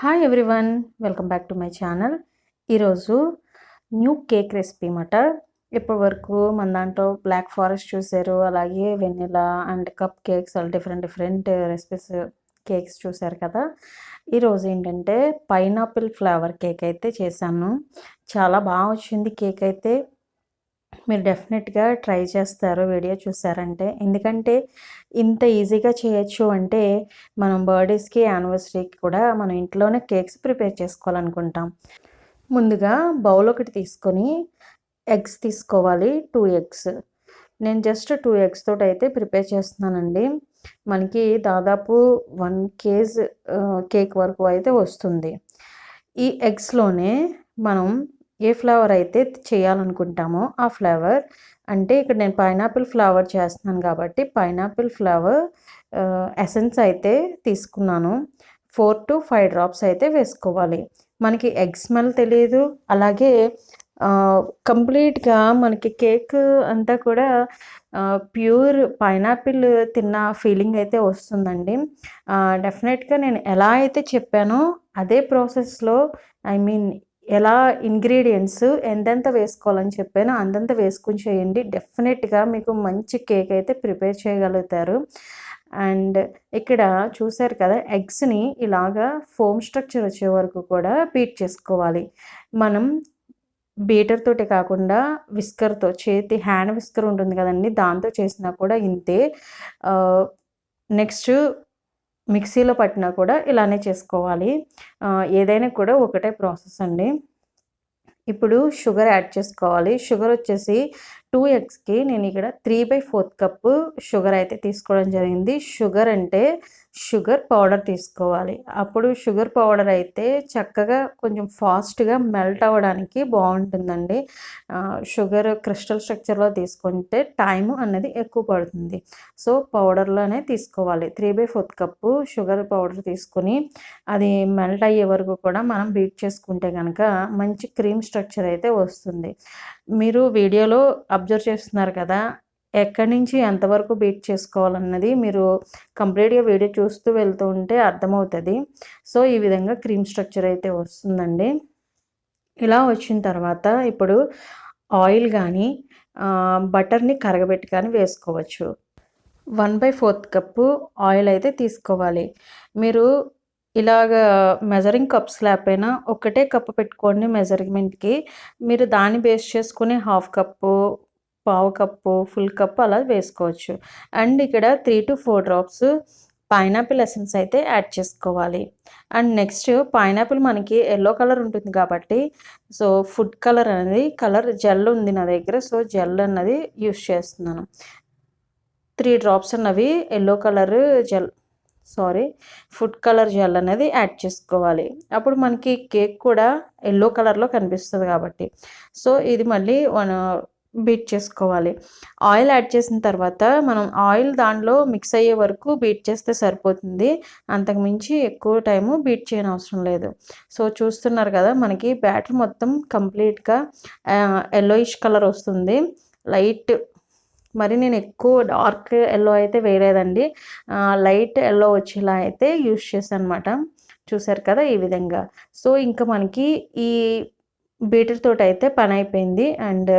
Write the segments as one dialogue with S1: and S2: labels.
S1: Hi everyone, welcome back to my channel. ఈరోజు new cake recipe అన్నమాట. ఇప్పటి వరకు మన దాంట్లో బ్లాక్ ఫారెస్ట్ చూసారు, అలాగే వెనిలా అండ్ కప్ కేక్స్, అలా డిఫరెంట్ రెసిపీస్ కేక్స్ చూసారు కదా. ఈరోజు ఏంటంటే పైనాపిల్ ఫ్లేవర్ కేక్ అయితే చేశాను. చాలా బాగా వచ్చింది కేక్ అయితే. మీరు డెఫినెట్గా ట్రై చేస్తారు వీడియో చూసారంటే. ఎందుకంటే ఇంత ఈజీగా చేయొచ్చు అంటే మనం బర్త్డేస్కి, యానివర్సరీకి కూడా మనం ఇంట్లోనే కేక్స్ ప్రిపేర్ చేసుకోవాలనుకుంటాం. ముందుగా బౌల్ ఒకటి తీసుకొని ఎగ్స్ తీసుకోవాలి, 2 ఎగ్స్. నేను జస్ట్ 2 ఎగ్స్ తోటి అయితే ప్రిపేర్ చేస్తున్నానండి. మనకి దాదాపు 1 కేజీ కేక్ వరకు అయితే వస్తుంది. ఈ ఎగ్స్లోనే మనం ఏ ఫ్లేవర్ అయితే చేయాలనుకుంటామో ఆ ఫ్లేవర్, అంటే ఇక్కడ నేను పైనాపిల్ ఫ్లేవర్ చేస్తున్నాను కాబట్టి పైనాపిల్ ఫ్లేవర్ ఎసెన్స్ అయితే తీసుకున్నాను. 4 to 5 డ్రాప్స్ అయితే వేసుకోవాలి. మనకి ఎగ్ స్మెల్ తెలియదు, అలాగే కంప్లీట్గా మనకి కేక్ అంతా కూడా ప్యూర్ పైనాపిల్ తిన్న ఫీలింగ్ అయితే వస్తుందండి. డెఫినెట్గా నేను ఎలా అయితే చెప్పానో అదే ప్రాసెస్లో, ఎలా ఇంగ్రీడియంట్స్ ఎంతెంత వేసుకోవాలని చెప్పానో అంతంత వేసుకుని చేయండి. డెఫినెట్గా మీకు మంచి కేక్ అయితే ప్రిపేర్ చేయగలుగుతారు. అండ్ ఇక్కడ చూసారు కదా, ఎగ్స్ని ఇలాగా ఫోమ్ స్ట్రక్చర్ వచ్చే వరకు కూడా బీట్ చేసుకోవాలి. మనం బీటర్ తోటి కాకుండా విస్కర్తో, హ్యాండ్ విస్కర్ ఉంటుంది కదండి, దాంతో చేసినా కూడా ఇంతే. నెక్స్ట్ మిక్సీలో పట్టినా కూడా ఇలానే చేసుకోవాలి. ఏదైనా కూడా ఒకటే ప్రాసెస్ అండి. ఇప్పుడు షుగర్ యాడ్ చేసుకోవాలి. షుగర్ వచ్చేసి 2 ఎగ్స్కి నేను ఇక్కడ 3/4 కప్పు షుగర్ అయితే తీసుకోవడం జరిగింది. షుగర్ అంటే షుగర్ పౌడర్ తీసుకోవాలి. అప్పుడు షుగర్ పౌడర్ అయితే చక్కగా కొంచెం ఫాస్ట్గా మెల్ట్ అవ్వడానికి బాగుంటుందండి. షుగర్ క్రిస్టల్ స్ట్రక్చర్లో తీసుకుంటే టైం అనేది ఎక్కువ పడుతుంది. సో పౌడర్లోనే తీసుకోవాలి. 3/4 కప్పు షుగర్ పౌడర్ తీసుకుని అది మెల్ట్ అయ్యే వరకు కూడా మనం బీట్ చేసుకుంటే కనుక మంచి క్రీమ్ స్ట్రక్చర్ అయితే వస్తుంది. మీరు వీడియోలో అబ్జర్వ్ చేస్తున్నారు కదా, ఎక్కడి నుంచి ఎంతవరకు బీట్ చేసుకోవాలన్నది మీరు కంప్లీట్గా వీడియో చూస్తూ వెళ్తూ ఉంటే అర్థమవుతుంది. సో ఈ విధంగా క్రీమ్ స్ట్రక్చర్ అయితే వస్తుందండి. ఇలా వచ్చిన తర్వాత ఇప్పుడు ఆయిల్ కానీ బటర్ని కరగబెట్టి కానీ వేసుకోవచ్చు. 1/4 కప్పు ఆయిల్ అయితే తీసుకోవాలి. మీరు ఇలాగ మెజరింగ్ కప్స్ లేకపోయినా ఒకటే కప్పు పెట్టుకోండి మెజర్మెంట్కి. మీరు దాన్ని బేస్ చేసుకుని 1/2 కప్పు, పావు కప్పు, ఫుల్ కప్పు అలా వేసుకోవచ్చు. అండ్ ఇక్కడ 3 to 4 డ్రాప్స్ పైనాపిల్ ఎసెన్స్ అయితే యాడ్ చేసుకోవాలి. అండ్ నెక్స్ట్ పైనాపిల్ మనకి ఎల్లో కలర్ ఉంటుంది కాబట్టి, సో ఫుడ్ కలర్ అనేది జెల్ ఉంది నా దగ్గర, సో జెల్ అన్నది యూస్ చేస్తున్నాను. 3 డ్రాప్స్ అన్నవి ఫుడ్ కలర్ జెల్ అనేది యాడ్ చేసుకోవాలి. అప్పుడు మనకి కేక్ కూడా ఎల్లో కలర్లో కనిపిస్తుంది కాబట్టి. సో ఇది మళ్ళీ బీట్ చేసుకోవాలి. ఆయిల్ యాడ్ చేసిన తర్వాత మనం ఆయిల్ దానిలో మిక్స్ అయ్యే వరకు బీట్ చేస్తే సరిపోతుంది. అంతకుమించి ఎక్కువ టైము బీట్ చేయని అవసరం లేదు. సో చూస్తున్నారు కదా, మనకి బ్యాటర్ మొత్తం కంప్లీట్గా ఎల్లోయిష్ కలర్ వస్తుంది. లైట్, మరి నేను ఎక్కువ డార్క్ ఎల్లో అయితే వేయలేదండి, లైట్ ఎల్లో వచ్చేలా అయితే యూస్ చేశాను అనమాట. చూసారు కదా ఈ విధంగా. సో ఇంకా మనకి ఈ బీటర్ తోటి అయితే పని అయిపోయింది. అండ్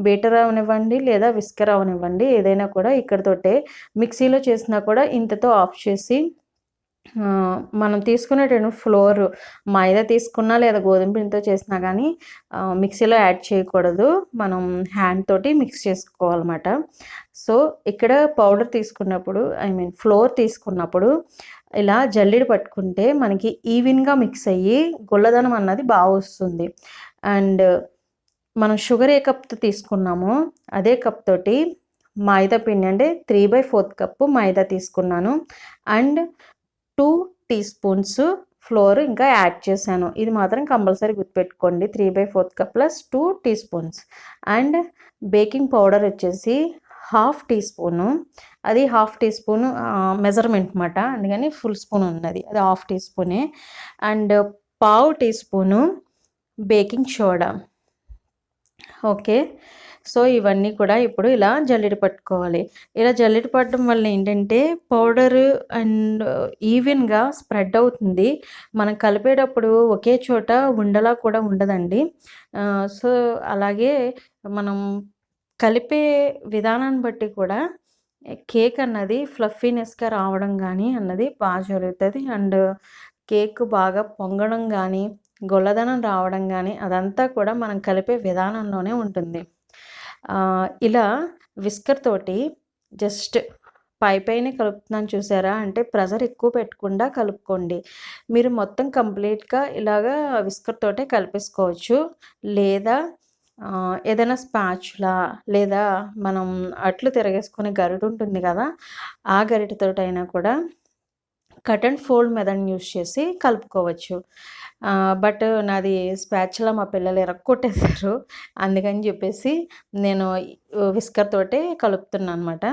S1: బీటర్ అవనివ్వండి లేదా విస్కర్ అవనివ్వండి, ఏదైనా కూడా ఇక్కడతోటే, మిక్సీలో చేసినా కూడా ఇంతతో ఆఫ్ చేసి మనం తీసుకునేటువంటి ఫ్లోర్ మైదా తీసుకున్నా లేదా గోధుమ పిండితో చేసినా కానీ మిక్సీలో యాడ్ చేయకూడదు. మనం హ్యాండ్ తోటి మిక్స్ చేసుకోవాలన్నమాట. సో ఇక్కడ పౌడర్ తీసుకున్నప్పుడు, ఫ్లోర్ తీసుకున్నప్పుడు ఇలా జల్లెడ పట్టుకుంటే మనకి ఈవెన్గా మిక్స్ అయ్యి గుల్లదనం అన్నది బాగా వస్తుంది. అండ్ మనం షుగర్ ఏ కప్తో తీసుకున్నామో అదే కప్ తోటి మైదా పిండి, అంటే 3/4 కప్పు మైదా తీసుకున్నాను. అండ్ 2 టీ స్పూన్స్ ఫ్లోర్ ఇంకా యాడ్ చేశాను. ఇది మాత్రం కంపల్సరీ గుర్తుపెట్టుకోండి. 3/4 cup plus 2 teaspoons. And baking powder వచ్చేసి 1/2 టీ స్పూను. అది 1/2 టీ స్పూన్ మెజర్మెంట్ అన్నమాట, అందుకని ఫుల్ స్పూన్ ఉన్నది, అది 1/2 టీ స్పూనే. అండ్ పావు teaspoon baking soda. Okay, so ఇవన్నీ కూడా ఇప్పుడు ఇలా జల్లెడ పట్టుకోవాలి. ఇలా జల్లెడ పట్టడం వల్ల ఏంటంటే పౌడరు అండ్ ఈవెన్‌గా స్ప్రెడ్ అవుతుంది. మనం కలిపేటప్పుడు ఒకే చోట ఉండలా కూడా ఉండదండి. సో అలాగే మనం కలిపే విధానాన్ని బట్టి కూడా కేక్ అన్నది ఫ్లఫీనెస్‌గా రావడం గానీ అన్నది జరుగుతది. అండ్ కేక్ బాగా పొంగడం గానీ, గొల్లదనం రావడం గానీ అదంతా కూడా మనం కలిపే విధానంలోనే ఉంటుంది. ఇలా విస్కర్ తోటి జస్ట్ పైనే కలుపుతున్నాను చూసారా? అంటే ప్రెషర్ ఎక్కువ పెట్టకుండా కలుపుకోండి. మీరు మొత్తం కంప్లీట్‌గా ఇలాగా విస్కర్ తోటే కలిపేసుకోవచ్చు. లేదా ఏదైనా స్పాచులా లేదా మనం అట్లు తిరగేసుకునే గరిటుంటుంది కదా! ఆ గరిటెతోటైనా కూడా కట్ అండ్ ఫోల్డ్ మెథడ్‌ని యూజ్ చేసి కలుపుకోవచ్చు. బట్ నాది స్పాచులా మా పిల్లలు ఇరక్కొట్టేశారు. అందుకని చెప్పేసి నేను విస్కర్ తోటే కలుపుతున్నాననమాట.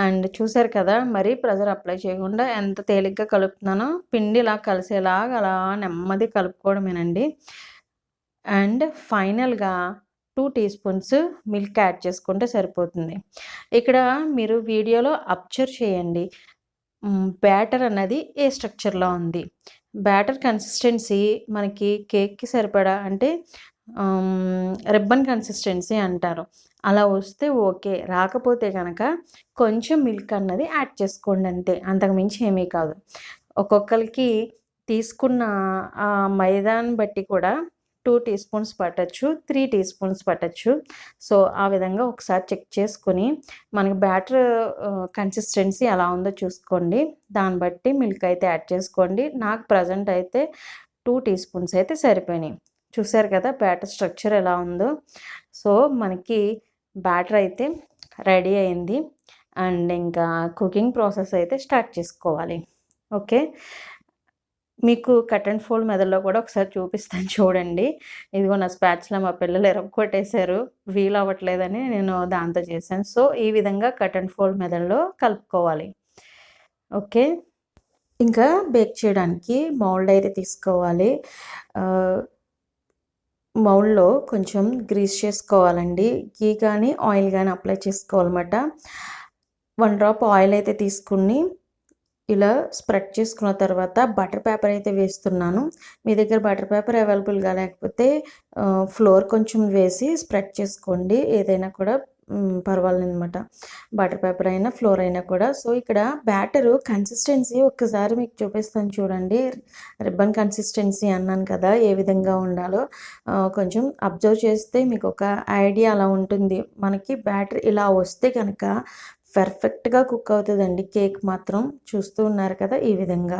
S1: అండ్ చూసారు కదా! మరీ ప్రెషర్ అప్లై చేయకుండా ఎంత తేలిగ్గా కలుపుతున్నానో పిండి ఇలా కలిసేలాగా అలా నెమ్మదిగా కలుపుకోవడమేనండి. అండ్ ఫైనల్‌గా 2 టీ స్పూన్స్ మిల్క్ యాడ్ చేసుకుంటే సరిపోతుంది. ఇక్కడ మీరు వీడియోలో అబ్జర్వ్ చేయండి. బ్యాటర్ అన్నది ఏ స్ట్రక్చర్‌లో ఉంది. బ్యాటర్ కన్సిస్టెన్సీ మనకి కేక్‌కి సరిపడా అంటే రిబ్బన్ కన్సిస్టెన్సీ అంటారు. అలా వస్తే ఓకే. రాకపోతే గనక కొంచెం మిల్క్ అన్నది యాడ్ చేసుకోండి అంతే. అంతకు మించి ఏమీ కాదు. ఒక్కొక్కళ్ళకి తీసుకున్న మైదాని బట్టి కూడా 2 టీ స్పూన్స్ పట్టొచ్చు, 3 టీ స్పూన్స్ పట్టొచ్చు. సో, ఆ విధంగా ఒకసారి చెక్ చేసుకొని మనకి బ్యాటర్ కన్సిస్టెన్సీ ఎలా ఉందో చూసుకోండి. దాన్ని బట్టి మిల్క్ అయితే యాడ్ చేసుకోండి. నాకు ప్రెజెంట్ అయితే 2 టీ స్పూన్స్ అయితే సరిపోయినాయి. చూసారు కదా బ్యాటర్ స్ట్రక్చర్ ఎలా ఉందో. సో, మనకి బ్యాటర్ అయితే రెడీ అయింది. అండ్ ఇంకా కుకింగ్ ప్రాసెస్ అయితే స్టార్ట్ చేసుకోవాలి. ఓకే. మీకు కట్ అండ్ ఫోల్డ్ మెథడ్‌లో కూడా ఒకసారి చూపిస్తాను చూడండి. ఇదిగో నా స్పాచులా మా పిల్లలు ఇరగ్గొట్టేశారు. వీలవ్వట్లేదని నేను దాంతో చేశాను. సో, ఈ విధంగా కట్ అండ్ ఫోల్డ్ మెథడ్‌లో కలుపుకోవాలి. ఓకే. ఇంకా బేక్ చేయడానికి మౌల్డ్ అయితే తీసుకోవాలి. మౌల్డ్‌లో కొంచెం గ్రీస్ చేసుకోవాలండి. ఘీ కానీ, ఆయిల్ గానీ అప్లై చేసుకోవాలన్నమాట. 1 డ్రాప్ ఆయిల్ అయితే తీసుకొని ఇలా స్ప్రెడ్ చేసుకున్న తర్వాత బటర్ పేపర్ అయితే వేస్తున్నాను. మీ దగ్గర బటర్ పేపర్ అవైలబుల్‌గా లేకపోతే ఫ్లోర్ కొంచెం వేసి స్ప్రెడ్ చేసుకోండి. ఏదైనా కూడా పర్వాలేదనమాట. బటర్ పేపర్ అయినా, ఫ్లోర్ అయినా కూడా. సో, ఇక్కడ బ్యాటరు కన్సిస్టెన్సీ ఒక్కసారి మీకు చూపిస్తాను చూడండి. రిబ్బన్ కన్సిస్టెన్సీ అన్నాను కదా! ఏ విధంగా ఉండాలో కొంచెం అబ్జర్వ్ చేస్తే మీకు ఒక ఐడియా అలా ఉంటుంది. మనకి బ్యాటర్ ఇలా వస్తే గనక పర్ఫెక్ట్‌గా కుక్ అవుతదండి కేక్ మాత్రం. చూస్తూ ఉన్నారు కదా! ఈ విధంగా.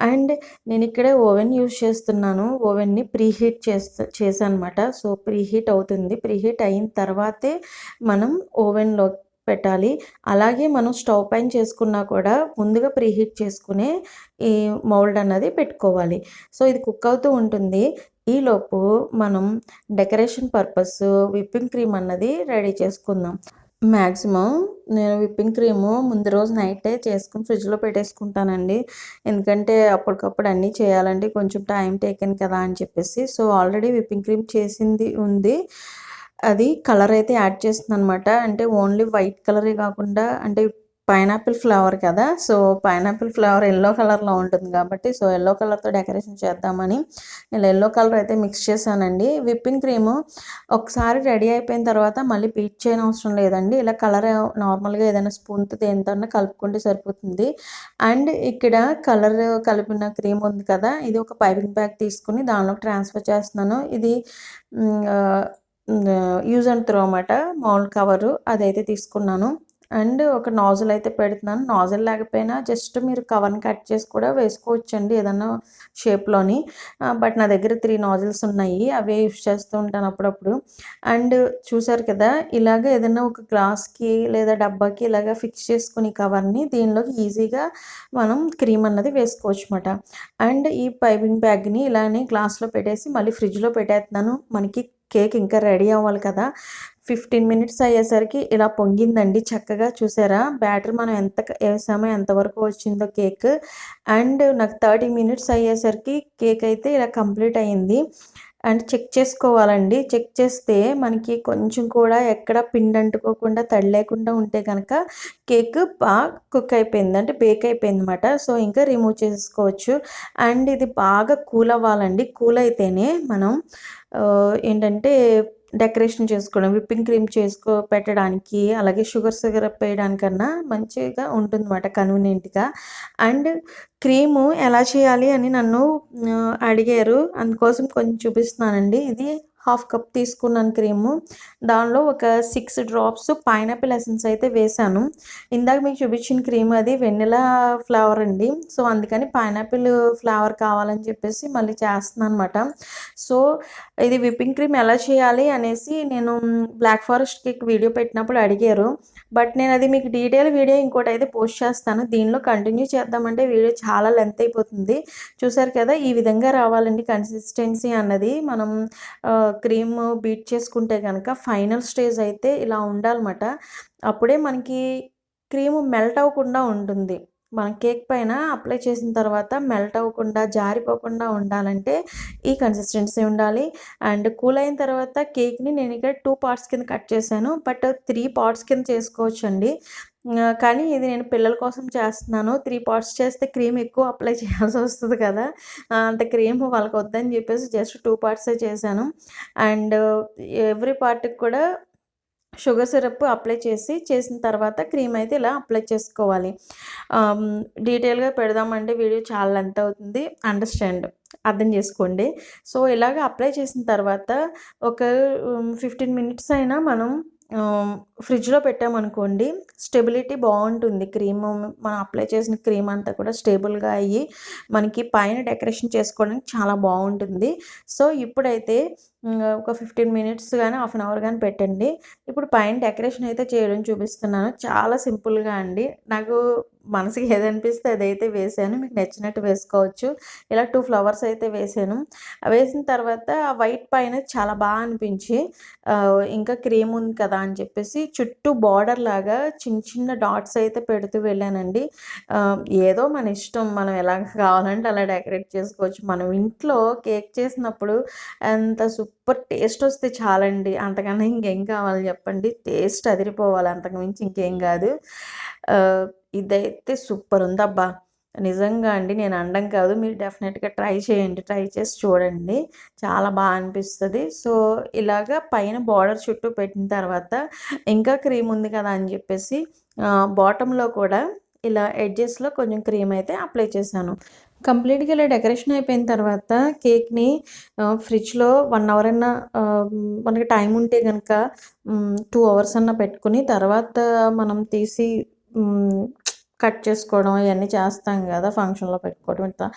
S1: అండ్ నేనిక్కడ ఓవెన్ యూజ్ చేస్తున్నాను. ఓవెన్‌ని ప్రీహీట్ చేశానమాట. సో, ప్రీహీట్ అవుతుంది. ప్రీహీట్ అయిన తర్వాతే మనం ఓవెన్‌లో పెట్టాలి. అలాగే మనం స్టవ్ పైన చేసుకున్నా కూడా ముందుగా ప్రీహీట్ చేసుకునే ఈ మౌల్డ్ అన్నది పెట్టుకోవాలి. సో, ఇది కుక్ అవుతూ ఉంటుంది. ఈలోపు మనం డెకరేషన్ పర్పస్ విప్పింగ్ క్రీమ్ అన్నది రెడీ చేసుకుందాం. మాక్సిమం నేను విప్పింగ్ క్రీము ముందు రోజు నైటే చేసుకొని ఫ్రిడ్జ్‌లో పెట్టేసుకుంటానండి. ఎందుకంటే అప్పటికప్పుడు అన్నీ చేయాలంటే కొంచెం టైం టేకెన్ కదా అని చెప్పేసి. సో, ఆల్రెడీ విప్పింగ్ క్రీమ్ చేసింది ఉంది. అది కలర్ అయితే యాడ్ చేస్తున్నానన్నమాట. అంటే ఓన్లీ వైట్ కలరే కాకుండా అంటే పైనాపిల్ ఫ్లేవర్ కదా! సో, పైనాపిల్ ఫ్లేవర్ యెల్లో కలర్‌లో ఉంటుంది కాబట్టి సో, యెల్లో కలర్‌తో డెకరేషన్ చేద్దామని ఇలా యెల్లో కలర్ అయితే మిక్స్ చేశానండి. విప్పింగ్ క్రీము ఒకసారి రెడీ అయిపోయిన తర్వాత మళ్ళీ బీట్ చేయనవసరం లేదండి. ఇలా కలర్ నార్మల్‌గా ఏదైనా స్పూన్‌తో దేనితోన్నా కలుపుకుంటే సరిపోతుంది. అండ్ ఇక్కడ కలర్ కలిపిన క్రీమ్ ఉంది కదా! ఇది ఒక పైపింగ్ బ్యాగ్ తీసుకొని దానిలోకి ట్రాన్స్‌ఫర్ చేస్తున్నాను. ఇది యూజ్ అండ్ త్రో అన్నమాట. మౌల్డ్ కవరు అదైతే తీసుకున్నాను. అండ్ ఒక నాజిల్ అయితే పెడుతున్నాను. నాజిల్ లేకపోయినా జస్ట్ మీరు కవర్‌ని కట్ చేసి కూడా వేసుకోవచ్చండి ఏదన్నా షేప్‌లోని. బట్ నా దగ్గర 3 నాజిల్స్ ఉన్నాయి. అవే యూజ్ చేస్తూ ఉంటాను అప్పుడప్పుడు. అండ్ చూసారు కదా! ఇలాగ ఏదైనా ఒక గ్లాస్‌కి లేదా డబ్బాకి ఇలాగ ఫిక్స్ చేసుకొని కవర్‌ని దీనిలోకి ఈజీగా మనం క్రీమ్ అన్నది వేసుకోవచ్చమాట. అండ్ ఈ పైపింగ్ బ్యాగ్‌ని ఇలానే గ్లాస్‌లో పెట్టేసి మళ్ళీ ఫ్రిడ్జ్‌లో పెట్టేస్తున్నాను. మనకి కేక్ ఇంకా రెడీ అవ్వాలి కదా! 15 మినిట్స్ అయ్యేసరికి ఇలా పొంగిందండి చక్కగా. చూసారా? బ్యాటర్ మనం ఎంత ఏసామో ఎంతవరకు వచ్చిందో కేక్. అండ్ నాకు 30 మినిట్స్ అయ్యేసరికి కేక్ అయితే ఇలా కంప్లీట్ అయింది. అండ్ చెక్ చేసుకోవాలండి. చెక్ చేస్తే మనకి కొంచెం కూడా ఎక్కడ పిండి అంటుకోకుండా తడి లేకుండా ఉంటే కనుక కేక్ బాగా కుక్ అయిపోయింది, అంటే బేక్ అయిపోయిందన్నమాట. సో ఇంకా రిమూవ్ చేసుకోవచ్చు. అండ్ ఇది బాగా కూల్ అవ్వాలండి. కూల్ అయితేనే మనం ఏంటంటే డెకరేషన్ చేసుకోవడం, విప్పింగ్ క్రీమ్ పెట్టడానికి, అలాగే షుగర్ సిరప్ వేయడానికన్నా మంచిగా ఉంటుందన్నమాట, కన్వీనియంట్గా. అండ్ క్రీము ఎలా చేయాలి అని నన్ను అడిగారు, అందుకోసం కొంచెం చూపిస్తున్నానండి. ఇది హాఫ్ కప్ తీసుకున్నాను క్రీము. దానిలో ఒక 6 డ్రాప్స్ పైనాపిల్ ఎసెన్స్ అయితే వేసాను. ఇందాక మీకు చూపించిన క్రీమ్ అది వెనిలా ఫ్లేవర్ అండి. సో అందుకని పైనాపిల్ ఫ్లేవర్ కావాలని చెప్పేసి మళ్ళీ చేస్తున్నాను అనమాట. సో ఇది విప్పింగ్ క్రీమ్ ఎలా చేయాలి అనేసి నేను బ్లాక్ ఫారెస్ట్ కేక్ వీడియో పెట్టినప్పుడు అడిగారు. బట్ నేను అది మీకు డీటెయిల్ వీడియో ఇంకోటి అయితే పోస్ట్ చేస్తాను. దీనిలో కంటిన్యూ చేద్దామంటే వీడియో చాలా లెంత్ అయిపోతుంది. చూసారు కదా, ఈ విధంగా రావాలండి కన్సిస్టెన్సీ అన్నది. మనం క్రీమ్ బీట్ చేసుకుంటే కనుక ఫైనల్ స్టేజ్ అయితే ఇలా ఉండాలన్నమాట. అప్పుడే మనకి క్రీము మెల్ట్ అవ్వకుండా ఉంటుంది. మన కేక్ పైన అప్లై చేసిన తర్వాత మెల్ట్ అవ్వకుండా, జారిపోకుండా ఉండాలంటే ఈ కన్సిస్టెన్సీ ఉండాలి. అండ్ కూల్ అయిన తర్వాత కేక్ని నేను ఇక్కడ 2 పార్ట్స్ కింద కట్ చేశాను. బట్ 3 పార్ట్స్ కింద చేసుకోవచ్చండి. కానీ ఇది నేను పిల్లల కోసం చేస్తున్నాను. 3 పార్ట్స్ చేస్తే క్రీమ్ ఎక్కువ అప్లై చేయాల్సి వస్తుంది కదా, అంత క్రీమ్ వాళ్ళకి వద్దని చెప్పేసి జస్ట్ 2 పార్ట్సే చేశాను. అండ్ ఎవ్రీ పార్ట్కి కూడా షుగర్ సిరప్ అప్లై చేసిన తర్వాత క్రీమ్ అయితే ఇలా అప్లై చేసుకోవాలి. డీటెయిల్గా పెడదామంటే వీడియో చాలా లెంత్ అవుతుంది, అర్థం చేసుకోండి. సో ఇలాగ అప్లై చేసిన తర్వాత ఒక 15 మినిట్స్ అయినా మనం ఫ్రిడ్జ్లో పెట్టామనుకోండి, స్టెబిలిటీ బాగుంటుంది. క్రీము మనం అప్లై చేసిన క్రీమ్ అంతా కూడా స్టేబుల్గా అయ్యి మనకి పైన డెకరేషన్ చేసుకోవడానికి చాలా బాగుంటుంది. సో ఇప్పుడైతే ఒక 15 మినిట్స్ కానీ హాఫ్ అన్ అవర్ కానీ పెట్టండి. ఇప్పుడు పైన డెకరేషన్ అయితే చేయడం చూపిస్తున్నాను. చాలా సింపుల్గా అండి. నాకు మనసుకి ఏదనిపిస్తే అదైతే వేసాను. మీకు నచ్చినట్టు వేసుకోవచ్చు. ఇలా 2 ఫ్లవర్స్ అయితే వేసాను. వేసిన తర్వాత ఆ వైట్ పైన చాలా బాగా అనిపించి ఇంకా క్రీమ్ ఉంది కదా అని చెప్పేసి చుట్టూ బార్డర్ లాగా చిన్న చిన్న డాట్స్ అయితే పెడుతూ వెళ్ళానండి. ఏదో మన ఇష్టం, మనం ఎలా కావాలంటే అలా డెకరేట్ చేసుకోవచ్చు. మనం ఇంట్లో కేక్ చేసినప్పుడు అంత సూపర్ టేస్ట్ వస్తే చాలండి. అంతకన్నా ఇంకేం కావాలి చెప్పండి. టేస్ట్ అదిరిపోవాలి, అంతకు మించి ఇంకేం కాదు. ఇదైతే సూపర్ ఉందబ్బా, నిజంగా అండి. నేను అనడం కాదు, మీరు డెఫినెట్గా ట్రై చేయండి. ట్రై చేసి చూడండి, చాలా బాగా అనిపిస్తుంది. సో ఇలాగా పైన బార్డర్ చుట్టూ పెట్టిన తర్వాత ఇంకా క్రీమ్ ఉంది కదా అని చెప్పేసి బాటంలో కూడా ఇలా ఎడ్జెస్లో కొంచెం క్రీమ్ అయితే అప్లై చేశాను. కంప్లీట్గా ఇలా డెకరేషన్ అయిపోయిన తర్వాత కేక్ని ఫ్రిడ్జ్లో 1 అవర్ అన్నా, మనకి టైం ఉంటే కనుక 2 అవర్స్ అన్నా పెట్టుకుని తర్వాత మనం తీసి కట్ చేసుకోవడం ఇవన్నీ చేస్తాం కదా, ఫంక్షన్లో పెట్టుకోవడం ఇట్లా.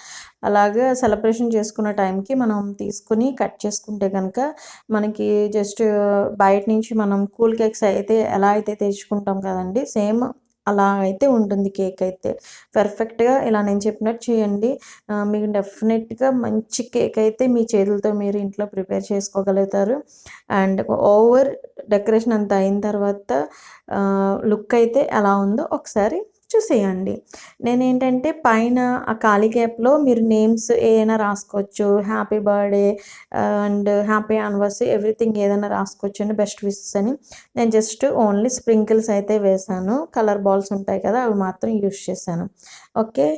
S1: అలాగే సెలబ్రేషన్ చేసుకున్న టైంకి మనం తీసుకుని కట్ చేసుకుంటే కనుక మనకి జస్ట్ బయట నుంచి మనం కూల్ కేక్స్ అయితే ఎలా అయితే తెచ్చుకుంటాం కదండి, సేమ్ అలా అయితే ఉంటుంది కేక్ అయితే. పర్ఫెక్ట్గా ఇలా నేను చెప్పినట్టు చేయండి. మీకు డెఫినెట్గా మంచి కేక్ అయితే మీ చేతులతో మీరు ఇంట్లో ప్రిపేర్ చేసుకోగలుగుతారు. అండ్ ఓవర్ డెకరేషన్ అంతా అయిన తర్వాత లుక్ అయితే ఎలా ఉందో ఒకసారి చూసేయండి. నేనేంటంటే పైన ఆ ఖాళీ గ్యాప్లో మీరు నేమ్స్ ఏదైనా రాసుకోవచ్చు. Happy birthday and happy anniversary everything ఏదైనా రాసుకోవచ్చు అండి, బెస్ట్ విషెస్ అని. నేను జస్ట్ ఓన్లీ స్ప్రింకిల్స్ అయితే వేసాను. కలర్ బాల్స్ ఉంటాయి కదా, అవి మాత్రం యూస్ చేశాను. ఓకే,